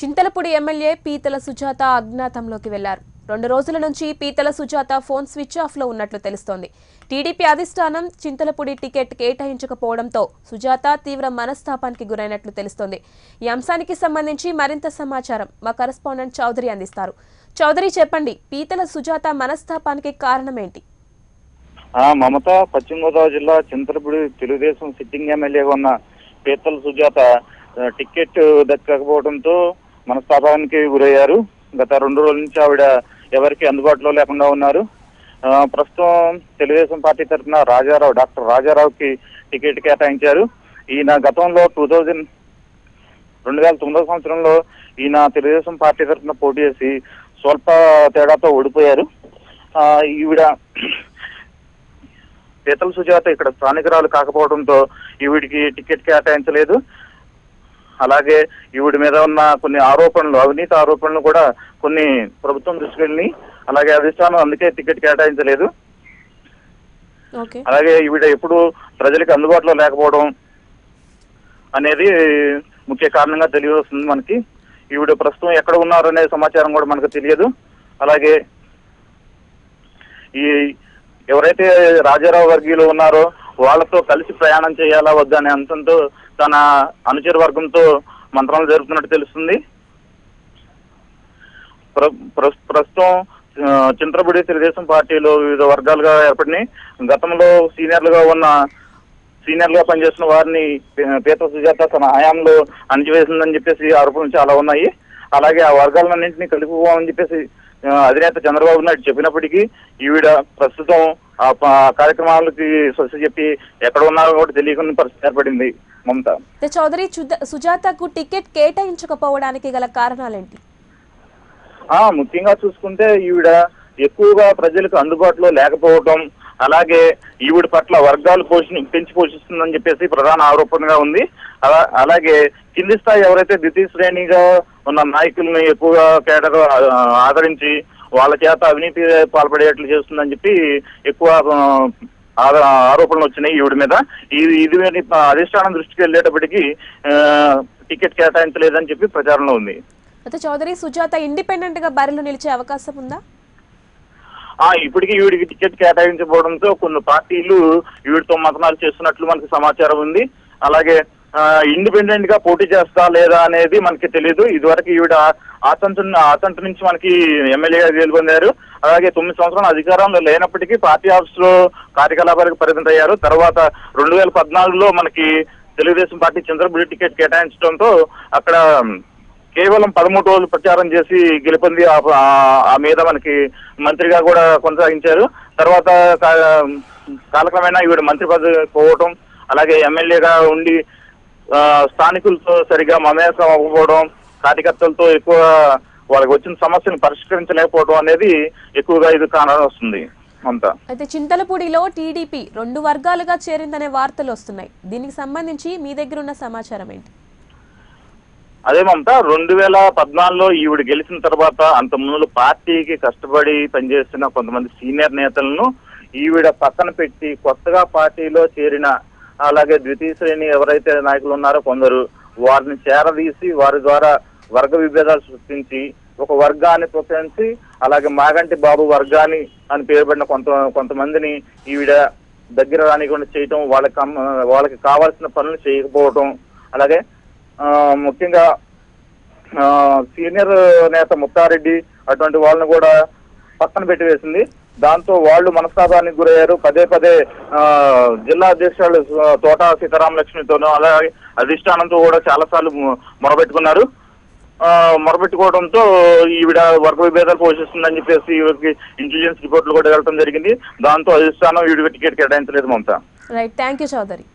Chintalapudi MLA పీతల సుజాత అజ్ఞాతంలోకి వెళ్లారు. 2 రోజుల నుంచి పీతల సుజాత ఫోన్ స్విచ్ ఆఫ్ లో ఉన్నట్లు తెలుస్తోంది. టీడీపీ అధిష్టానం చింతలపూడి టికెట్ కేటాయించకపోవడంతో సుజాత తీవ్ర మనస్తాపానికి గురైనట్లు తెలుస్తోంది. ఈ అంశానికి సంబంధించి మరింత సమాచారం మా కరెస్పాండెంట్ చౌదరి అందిస్తారు. చౌదరి, చెప్పండి, పీతల సుజాత మనస్తాపానికి కారణం ఏంటి? మమత పశ్చిమ గోదావరి జిల్లా చింతలపూడి తెలుగుదేశం సిట్టింగ్ ఎమ్మెల్యేగా ఉన్న పీతల సుజాత టికెట్ దక్కకపోవడంతో మనస్తాపానికి గురయ్యారు. గత 2 రోజుల నుంచి ఆవిడ ఎవరికి అందుబాటులో లేకుండా ఉన్నారు. ప్రస్తుతం తెలుగుదేశం పార్టీ తరఫున డాక్టర్ రాజారావుకి టికెట్ కేటాయించారు. ఈయన గతంలో 2009 సంవత్సరంలో ఈయన తెలుగుదేశం పార్టీ తరఫున పోటీ చేసి స్వల్ప తేడాతో ఓడిపోయారు. ఈవిడ పీతల సుజాత ఇక్కడ స్థానికురాలు కాకపోవడంతో ఈవిడికి టికెట్ కేటాయించలేదు. అలాగే ఈవిడి మీద ఉన్న కొన్ని ఆరోపణలు, అవినీతి ఆరోపణలు కూడా కొన్ని ప్రభుత్వం దృష్టికి వెళ్ళి, అలాగే అధిష్టానం అందుకే టికెట్ కేటాయించలేదు. అలాగే ఈవిడ ఎప్పుడు ప్రజలకు అందుబాటులో లేకపోవడం అనేది ముఖ్య కారణంగా తెలియవస్తుంది మనకి. ఈవిడ ప్రస్తుతం ఎక్కడ ఉన్నారు అనే సమాచారం కూడా మనకు తెలియదు. అలాగే ఈ ఎవరైతే రాజారావు వర్గీయులు ఉన్నారో వాళ్ళతో కలిసి ప్రయాణం చేయాలా వద్దా అనే అంశంతో తన అనుచర వర్గంతో మంత్రాలు జరుపుతున్నట్టు తెలుస్తుంది. ప్రస్తుతం చింతలపూడి తెలుగుదేశం పార్టీలో వివిధ వర్గాలుగా ఏర్పడినాయి. గతంలో సీనియర్లుగా పనిచేస్తున్న వారిని పీతల సుజాత తన హయాంలో అణిచివేసిందని చెప్పేసి ఆరోపణలు చాలా ఉన్నాయి. అలాగే ఆ వర్గాలన్నింటినీ కలిపిపోవాలని చెప్పేసి అధినేత చంద్రబాబు నాయుడు చెప్పినప్పటికీ ఈవిడ ప్రస్తుతం ఆ కార్యక్రమాలకి స్వస్తి చెప్పి ఎక్కడ ఉన్నారో కూడా తెలియకుండా పరిస్థితి ఏర్పడింది. మమత, చౌదరి, సుజాతకు టికెట్ కేటాయించకపోవడానికి గల కారణాలేంటి? ముఖ్యంగా చూసుకుంటే ఈవిడ ఎక్కువగా ప్రజలకు అందుబాటులో లేకపోవడం, అలాగే ఈవిడ పట్ల వర్గాలు పెంచి పోషిస్తుందని చెప్పేసి ప్రధాన ఆరోపణగా ఉంది. అలాగే కింది స్థాయి ఎవరైతే ద్వితీయ శ్రేణిగా ఉన్న నాయకులను ఎక్కువగా కేడర్ ఆదరించి వాళ్ళ చేత అవినీతి పాల్పడేట్లు చేస్తుందని చెప్పి ఎక్కువ ఆరోపణలు వచ్చినాయి ఈవిడ మీద. ఇది అధిష్టానం దృష్టికి వెళ్ళేటప్పటికీ టికెట్ కేటాయించలేదని చెప్పి ప్రచారంలో ఉంది. అయితే చౌదరి, సుజాత ఇండిపెండెంట్ గా బరిలో నిలిచే అవకాశం ఉందా? ఇప్పటికీ ఈవిడికి టికెట్ కేటాయించబోవడంతో కొన్ని పార్టీలు ఈవిడితో మతనాలు చేస్తున్నట్లు మనకి సమాచారం ఉంది. అలాగే ఇండిపెండెంట్ గా పోటీ చేస్తా లేదా అనేది మనకి తెలియదు. ఇదివరకు ఈవిడ ఆచంట నుంచి మనకి ఎమ్మెల్యేగా గెలుపొందారు. అలాగే 9 సంవత్సరాల అధికారంలో లేనప్పటికీ పార్టీ ఆఫీస్ లో కార్యకలాపాలకు పరిమితం అయ్యారు. తర్వాత 2014లో మనకి తెలుగుదేశం పార్టీ చింతలపూడి టికెట్ కేటాయించడంతో అక్కడ కేవలం 13 రోజులు ప్రచారం చేసి గెలుపొంది ఆ మీద మనకి మంత్రిగా కూడా కొనసాగించారు. తర్వాత కాలక్రమేణా ఈవిడ మంత్రి పదవి పోవటం, అలాగే ఎమ్మెల్యేగా ఉండి స్థానికులతో సరిగా మమేకం అవ్వకపోవడం, కార్యకర్తలతో ఎక్కువ వాళ్ళకి వచ్చిన సమస్యను పరిష్కరించలేకపోవడం అనేది ఎక్కువగా ఇది కారణం వస్తుంది. అంతా అయితే చింతలపూడిలో టీడీపీ 2 వర్గాలుగా చేరిందనే వార్తలు వస్తున్నాయి. దీనికి సంబంధించి మీ దగ్గర ఉన్న సమాచారం ఏంటి? అదే మమత, 2014లో ఈవిడ గెలిచిన తర్వాత అంత ముందు పార్టీకి కష్టపడి పనిచేస్తున్న కొంతమంది సీనియర్ నేతలను ఈవిడ పక్కన పెట్టి కొత్తగా పార్టీలో చేరిన, అలాగే ద్వితీయ శ్రేణి ఎవరైతే నాయకులు ఉన్నారో కొందరు వారిని చేరదీసి వారి ద్వారా వర్గ విభేదాలు సృష్టించి ఒక వర్గాన్ని ప్రోత్సహించి, అలాగే మాగంటి బాబు వర్గాన్ని అని పేరు పెట్టిన కొంతమందిని ఈవిడ దగ్గర రానికుండా చేయటం, వాళ్ళకి కావాల్సిన పనులు చేయకపోవటం, అలాగే ముఖ్యంగా సీనియర్ నేత ముత్తారెడ్డి అటువంటి వాళ్ళని కూడా పక్కన పెట్టి వేసింది. దాంతో వాళ్ళు మనస్తాపానికి గురయ్యారు. పదే జిల్లా అధ్యక్షులు తోట సీతారామలక్ష్మితోనూ అలాగే అధిష్టానంతో కూడా చాలా సార్లు మొరబెట్టుకున్నారు. మొరబెట్టుకోవడంతో ఈవిడ వర్గ విభేదాలు పోషిస్తుందని చెప్పేసి ఈవిడకి ఇంటెలిజెన్స్ రిపోర్ట్లు కూడా వెళ్ళడం జరిగింది. దాంతో అధిష్టానం ఈవిడ టికెట్ కేటాయించలేదు. Mamata, right, thank you Chowdary.